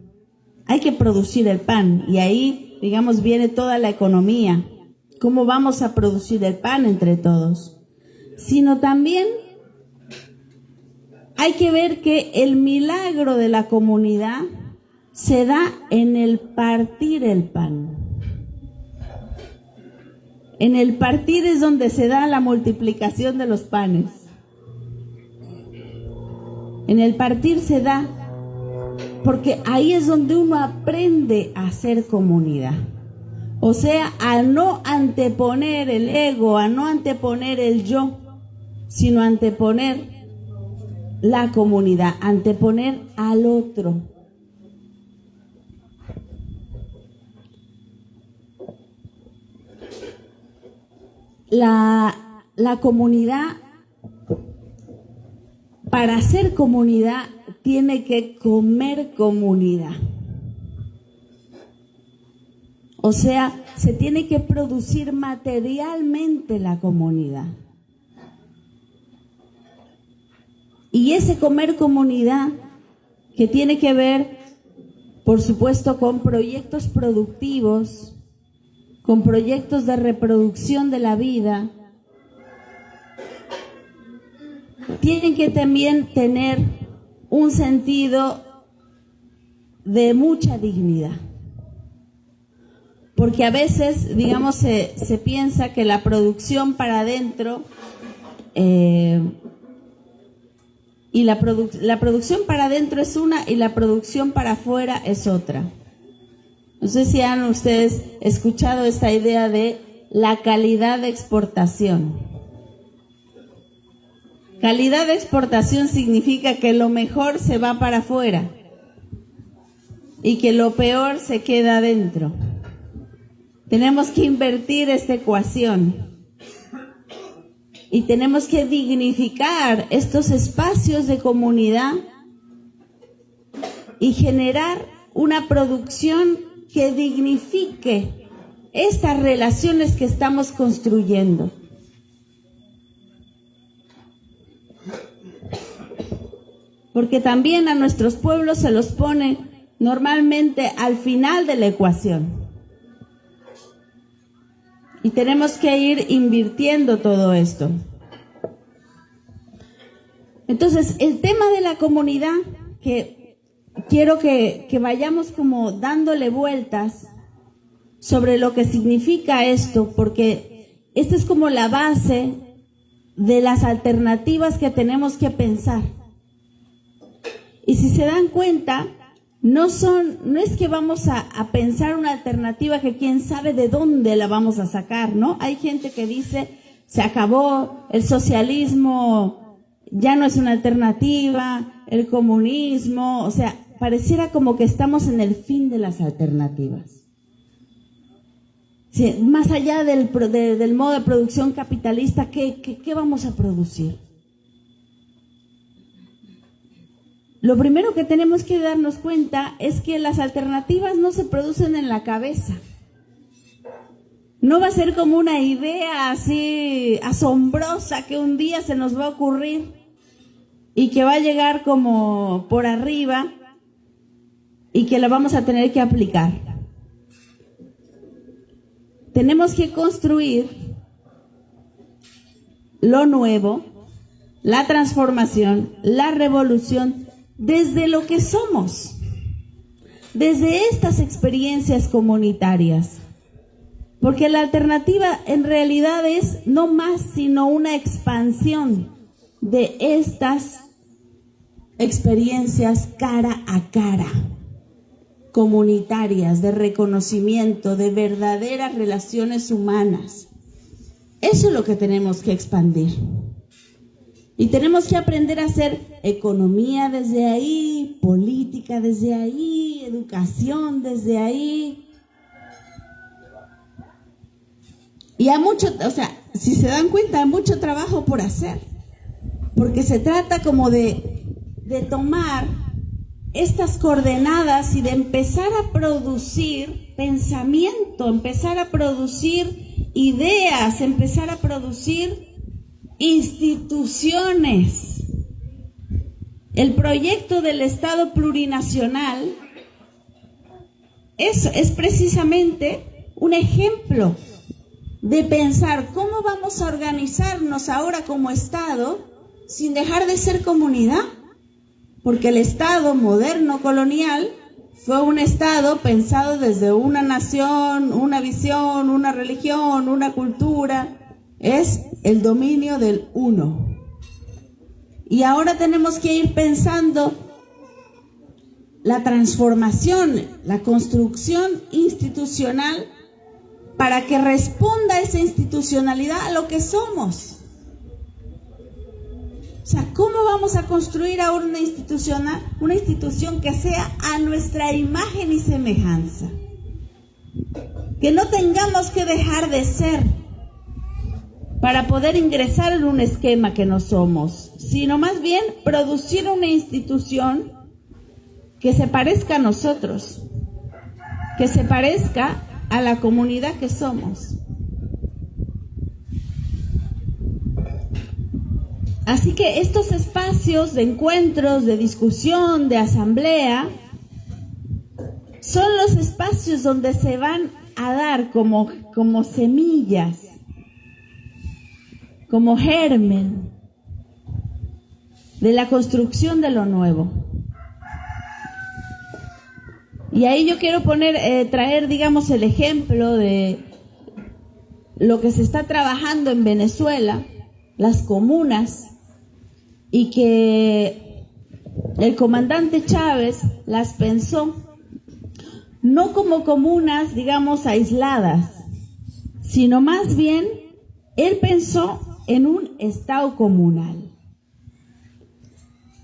hay que producir el pan y ahí, digamos, viene toda la economía. ¿Cómo vamos a producir el pan entre todos? Sino también hay que ver que el milagro de la comunidad se da en el partir el pan. En el partir es donde se da la multiplicación de los panes. En el partir se da, porque ahí es donde uno aprende a ser comunidad. O sea, a no anteponer el ego, a no anteponer el yo, sino anteponer la comunidad, anteponer al otro. La comunidad, para ser comunidad, tiene que comer comunidad. O sea, se tiene que producir materialmente la comunidad. Y ese comer comunidad, que tiene que ver, por supuesto, con proyectos productivos, con proyectos de reproducción de la vida, tienen que también tener un sentido de mucha dignidad. Porque a veces, digamos, se piensa que la producción para adentro y la producción para adentro es una y la producción para afuera es otra. No sé si han ustedes escuchado esta idea de la calidad de exportación. Calidad de exportación significa que lo mejor se va para afuera y que lo peor se queda adentro. Tenemos que invertir esta ecuación y tenemos que dignificar estos espacios de comunidad y generar una producción que dignifique estas relaciones que estamos construyendo. Porque también a nuestros pueblos se los pone normalmente al final de la ecuación. Y tenemos que ir invirtiendo todo esto. Entonces, el tema de la comunidad, que quiero que vayamos como dándole vueltas sobre lo que significa esto, porque esta es como la base de las alternativas que tenemos que pensar. Y si se dan cuenta, no es que vamos a pensar una alternativa que quién sabe de dónde la vamos a sacar, ¿no? Hay gente que dice, se acabó el socialismo, ya no es una alternativa, el comunismo, o sea, pareciera como que estamos en el fin de las alternativas. Sí, más allá del modo de producción capitalista, ¿qué vamos a producir? Lo primero que tenemos que darnos cuenta es que las alternativas no se producen en la cabeza. No va a ser como una idea así asombrosa que un día se nos va a ocurrir y que va a llegar como por arriba y que la vamos a tener que aplicar. Tenemos que construir lo nuevo, la transformación, la revolución desde lo que somos, desde estas experiencias comunitarias. Porque la alternativa en realidad es no más sino una expansión de estas experiencias cara a cara, comunitarias, de reconocimiento, de verdaderas relaciones humanas. Eso es lo que tenemos que expandir. Y tenemos que aprender a hacer economía desde ahí, política desde ahí, educación desde ahí. Y hay mucho, o sea, si se dan cuenta, hay mucho trabajo por hacer. Porque se trata como de tomar estas coordenadas y de empezar a producir pensamiento, empezar a producir ideas, empezar a producir instituciones. El proyecto del Estado plurinacional es precisamente un ejemplo de pensar cómo vamos a organizarnos ahora como Estado sin dejar de ser comunidad. Porque el Estado moderno colonial fue un Estado pensado desde una nación, una visión, una religión, una cultura. Es el dominio del uno. Y ahora tenemos que ir pensando la transformación, la construcción institucional para que responda esa institucionalidad a lo que somos. O sea, ¿cómo vamos a construir ahora una institución que sea a nuestra imagen y semejanza? Que no tengamos que dejar de ser para poder ingresar en un esquema que no somos, sino más bien producir una institución que se parezca a nosotros, que se parezca a la comunidad que somos. Así que estos espacios de encuentros, de discusión, de asamblea, son los espacios donde se van a dar como semillas, como germen de la construcción de lo nuevo. Y ahí yo quiero traer, digamos, el ejemplo de lo que se está trabajando en Venezuela, las comunas, y que el comandante Chávez las pensó no como comunas, digamos, aisladas, sino más bien él pensó en un estado comunal,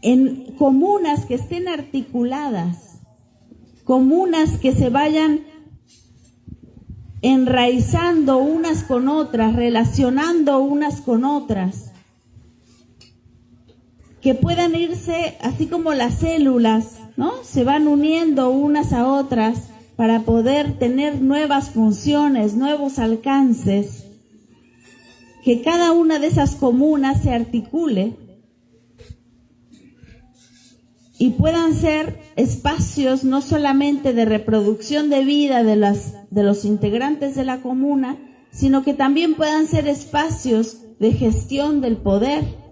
en comunas que estén articuladas, comunas que se vayan enraizando unas con otras, relacionando unas con otras, que puedan irse, así como las células, ¿no? Se van uniendo unas a otras para poder tener nuevas funciones, nuevos alcances, que cada una de esas comunas se articule y puedan ser espacios no solamente de reproducción de vida de los integrantes de la comuna, sino que también puedan ser espacios de gestión del poder,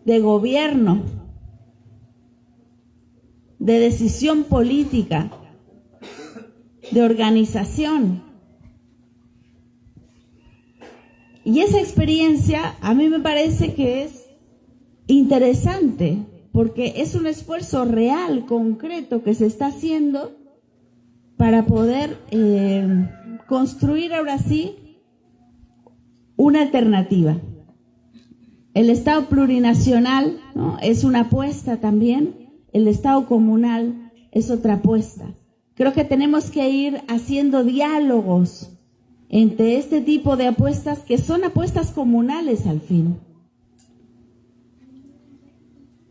de gobierno, de decisión política, de organización. Y esa experiencia a mí me parece que es interesante, porque es un esfuerzo real, concreto, que se está haciendo para poder construir ahora sí una alternativa. El Estado plurinacional, ¿no?, es una apuesta también. El Estado comunal es otra apuesta. Creo que tenemos que ir haciendo diálogos entre este tipo de apuestas que son apuestas comunales al fin.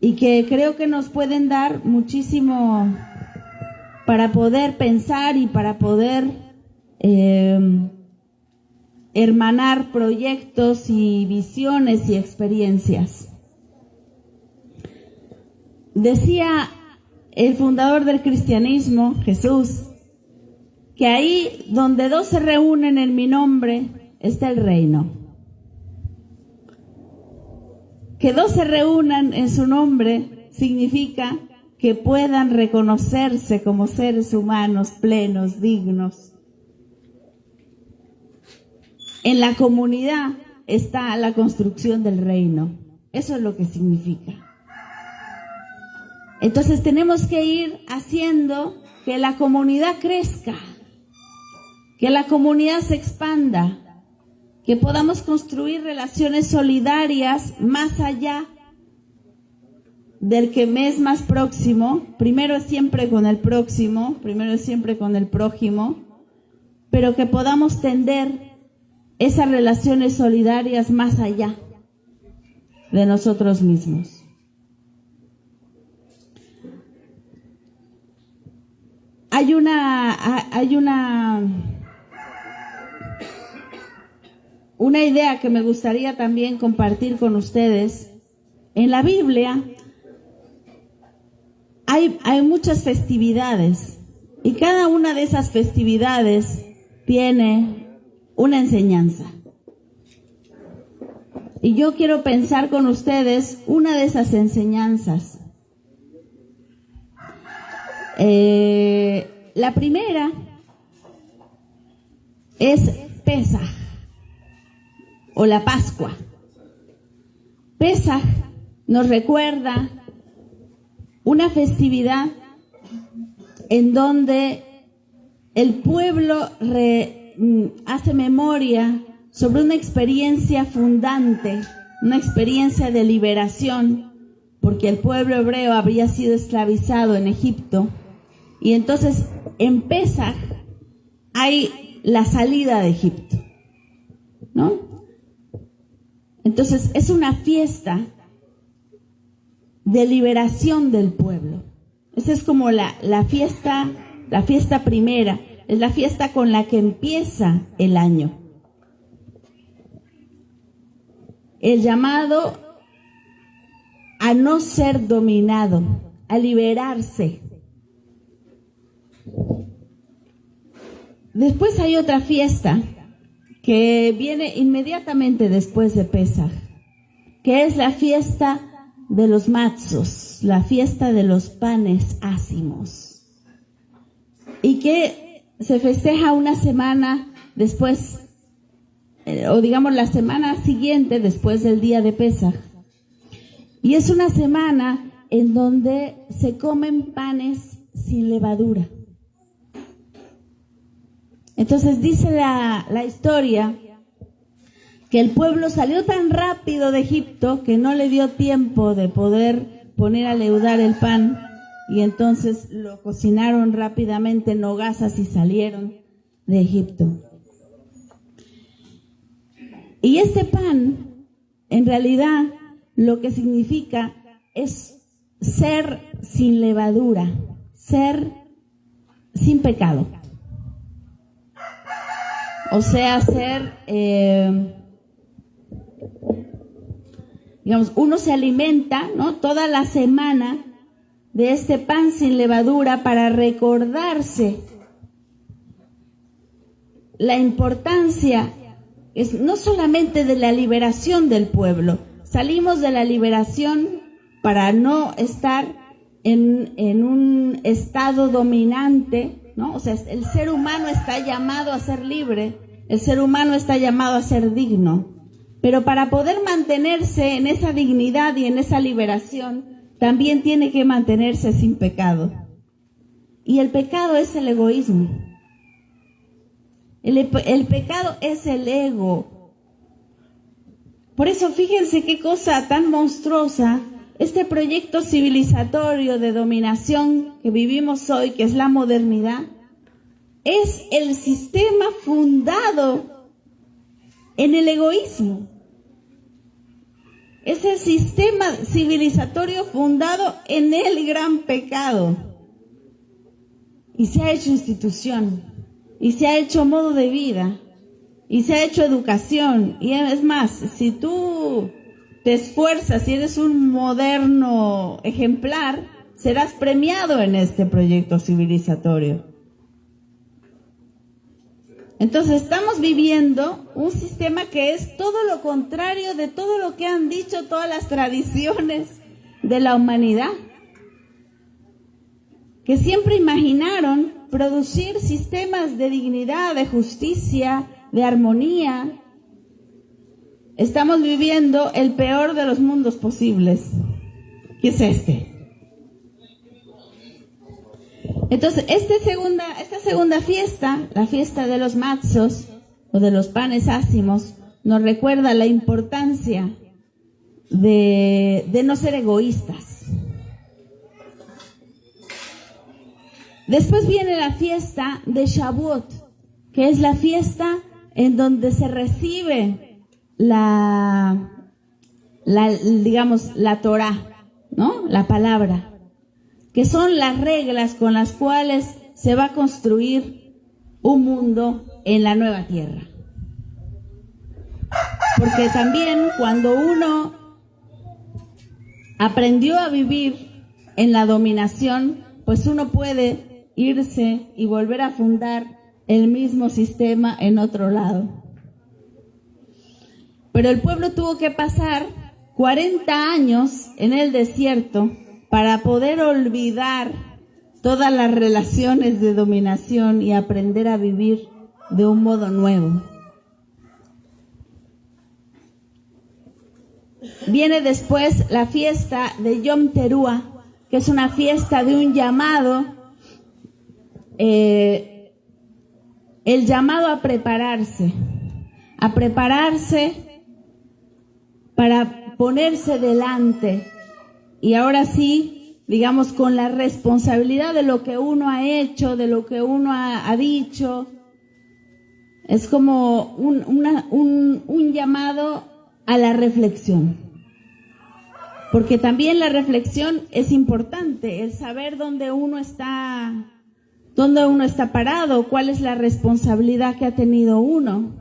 Y que creo que nos pueden dar muchísimo para poder pensar y para poder hermanar proyectos y visiones y experiencias. Decía el fundador del cristianismo, Jesús, que ahí donde dos se reúnen en mi nombre está el reino. Que dos se reúnan en su nombre significa que puedan reconocerse como seres humanos plenos, dignos. En la comunidad está la construcción del reino. Eso es lo que significa. Entonces tenemos que ir haciendo que la comunidad crezca, que la comunidad se expanda, que podamos construir relaciones solidarias más allá del que me es más próximo. Primero es siempre con el próximo, primero es siempre con el prójimo, pero que podamos tender esas relaciones solidarias más allá de nosotros mismos. Hay una idea que me gustaría también compartir con ustedes. En la Biblia hay muchas festividades y cada una de esas festividades tiene una enseñanza. Y yo quiero pensar con ustedes una de esas enseñanzas. La primera es Pesaj o la Pascua. Pesaj nos recuerda una festividad en donde el pueblo hace memoria sobre una experiencia fundante, una experiencia de liberación, porque el pueblo hebreo había sido esclavizado en Egipto. Y entonces en Pesaj hay la salida de Egipto, ¿no? Entonces es una fiesta de liberación del pueblo. Esa es como la fiesta primera, es la fiesta con la que empieza el año. El llamado a no ser dominado, a liberarse. Después hay otra fiesta que viene inmediatamente después de Pesaj, que es la fiesta de los matzos, la fiesta de los panes ácimos, y que se festeja una semana después, o digamos la semana siguiente después del día de Pesaj. Y es una semana en donde se comen panes sin levadura. Entonces dice la historia que el pueblo salió tan rápido de Egipto que no le dio tiempo de poder poner a leudar el pan, y entonces lo cocinaron rápidamente en hogazas y salieron de Egipto. Y este pan, en realidad, lo que significa es ser sin levadura, ser sin pecado. O sea, ser, digamos, uno se alimenta, ¿no?, toda la semana de este pan sin levadura para recordarse la importancia, es no solamente de la liberación del pueblo. Salimos de la liberación para no estar en un estado dominante, ¿no? O sea, el ser humano está llamado a ser libre, el ser humano está llamado a ser digno, pero para poder mantenerse en esa dignidad y en esa liberación, también tiene que mantenerse sin pecado. Y el pecado es el egoísmo. El pecado es el ego. Por eso fíjense qué cosa tan monstruosa, este proyecto civilizatorio de dominación que vivimos hoy, que es la modernidad, es el sistema fundado en el egoísmo. Es el sistema civilizatorio fundado en el gran pecado. Y se ha hecho institución, y se ha hecho modo de vida, y se ha hecho educación. Y es más, si tú te esfuerzas, si eres un moderno ejemplar, serás premiado en este proyecto civilizatorio. Entonces estamos viviendo un sistema que es todo lo contrario de todo lo que han dicho todas las tradiciones de la humanidad, que siempre imaginaron producir sistemas de dignidad, de justicia, de armonía. Estamos viviendo el peor de los mundos posibles, que es este. Entonces, esta segunda fiesta, la fiesta de los matzos o de los panes ácimos, nos recuerda la importancia de no ser egoístas. Después viene la fiesta de Shavuot, que es la fiesta en donde se recibe digamos, la Torá, ¿no? La palabra, que son las reglas con las cuales se va a construir un mundo en la nueva tierra. Porque también cuando uno aprendió a vivir en la dominación, pues uno puede irse y volver a fundar el mismo sistema en otro lado. Pero el pueblo tuvo que pasar 40 años en el desierto para poder olvidar todas las relaciones de dominación y aprender a vivir de un modo nuevo. Viene después la fiesta de Yom Teruah, que es una fiesta de un llamado, el llamado a prepararse para ponerse delante. Y ahora sí, digamos, con la responsabilidad de lo que uno ha hecho, de lo que uno ha dicho. Es como un llamado a la reflexión. Porque también la reflexión es importante, el saber dónde uno está parado, cuál es la responsabilidad que ha tenido uno.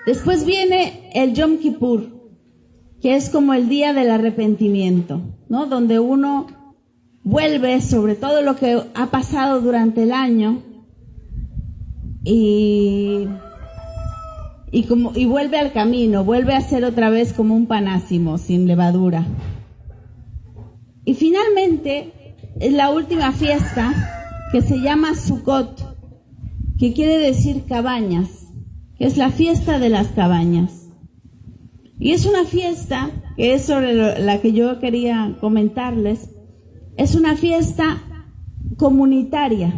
Después viene el Yom Kippur, que es como el día del arrepentimiento, ¿no? Donde uno vuelve sobre todo lo que ha pasado durante el año y vuelve al camino, vuelve a ser otra vez como un pan ácimo, sin levadura. Y finalmente es la última fiesta, que se llama Sukkot, que quiere decir cabañas, que es la fiesta de las cabañas. Y es una fiesta que es sobre la que yo quería comentarles. Es una fiesta comunitaria.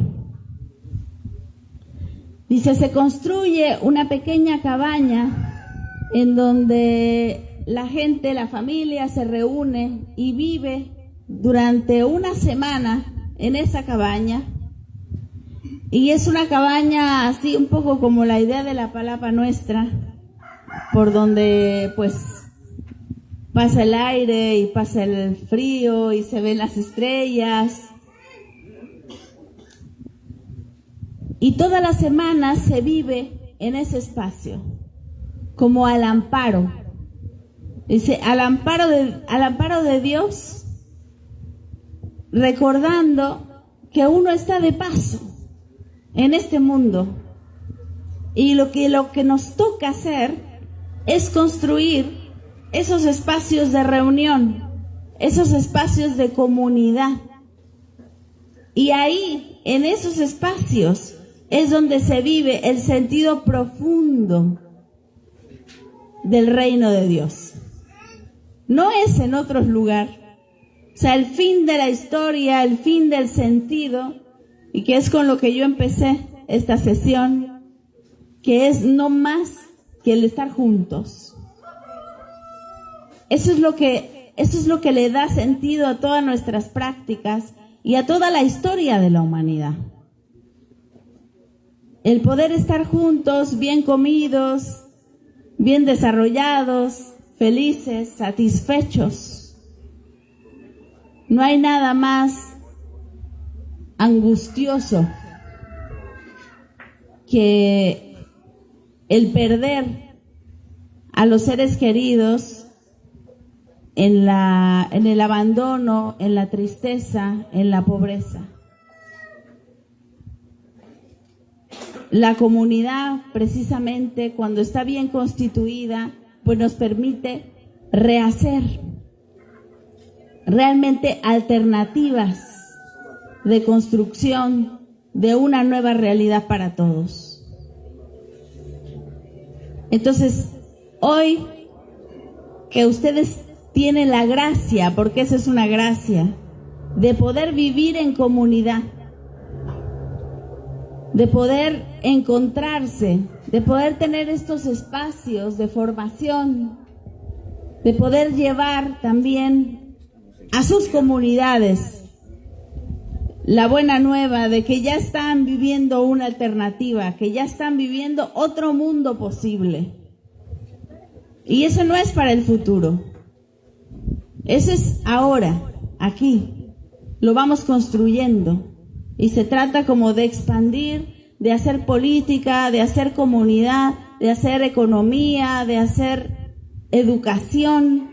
Dice, se construye una pequeña cabaña en donde la gente, la familia se reúne y vive durante una semana en esa cabaña. Y es una cabaña así un poco como la idea de la palapa nuestra, por donde pues pasa el aire y pasa el frío y se ven las estrellas. Y toda la semana se vive en ese espacio, como al amparo. Dice, al amparo de Dios, recordando que uno está de paso en este mundo. Y lo que nos toca hacer es construir esos espacios de reunión, esos espacios de comunidad. Y ahí, en esos espacios, es donde se vive el sentido profundo del reino de Dios. No es en otro lugar. O sea, el fin de la historia, el fin del sentido, y que es con lo que yo empecé esta sesión, que es no más que el estar juntos. Eso es lo que le da sentido a todas nuestras prácticas y a toda la historia de la humanidad. El poder estar juntos, bien comidos, bien desarrollados, felices, satisfechos. No hay nada más angustioso que el perder a los seres queridos en el abandono, en la tristeza, en la pobreza. La comunidad, precisamente, cuando está bien constituida, pues nos permite rehacer realmente alternativas de construcción de una nueva realidad para todos. Entonces, hoy que ustedes tienen la gracia, porque esa es una gracia, de poder vivir en comunidad, de poder encontrarse, de poder tener estos espacios de formación, de poder llevar también a sus comunidades la buena nueva de que ya están viviendo una alternativa, que ya están viviendo otro mundo posible. Y eso no es para el futuro, eso es ahora, aquí, lo vamos construyendo. Y se trata como de expandir, de hacer política, de hacer comunidad, de hacer economía, de hacer educación,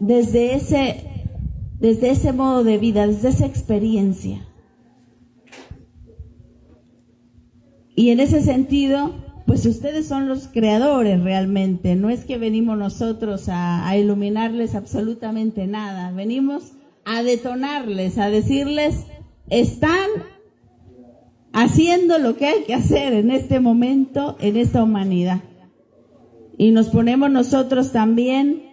desde ese modo de vida, desde esa experiencia. Y en ese sentido, pues ustedes son los creadores realmente. No es que venimos nosotros a iluminarles absolutamente nada. Venimos a detonarles, a decirles, están haciendo lo que hay que hacer en este momento, en esta humanidad. Y nos ponemos nosotros también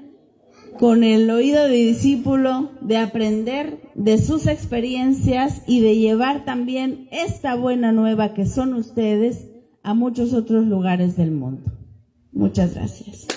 con el oído de discípulo, de aprender de sus experiencias y de llevar también esta buena nueva que son ustedes a muchos otros lugares del mundo. Muchas gracias.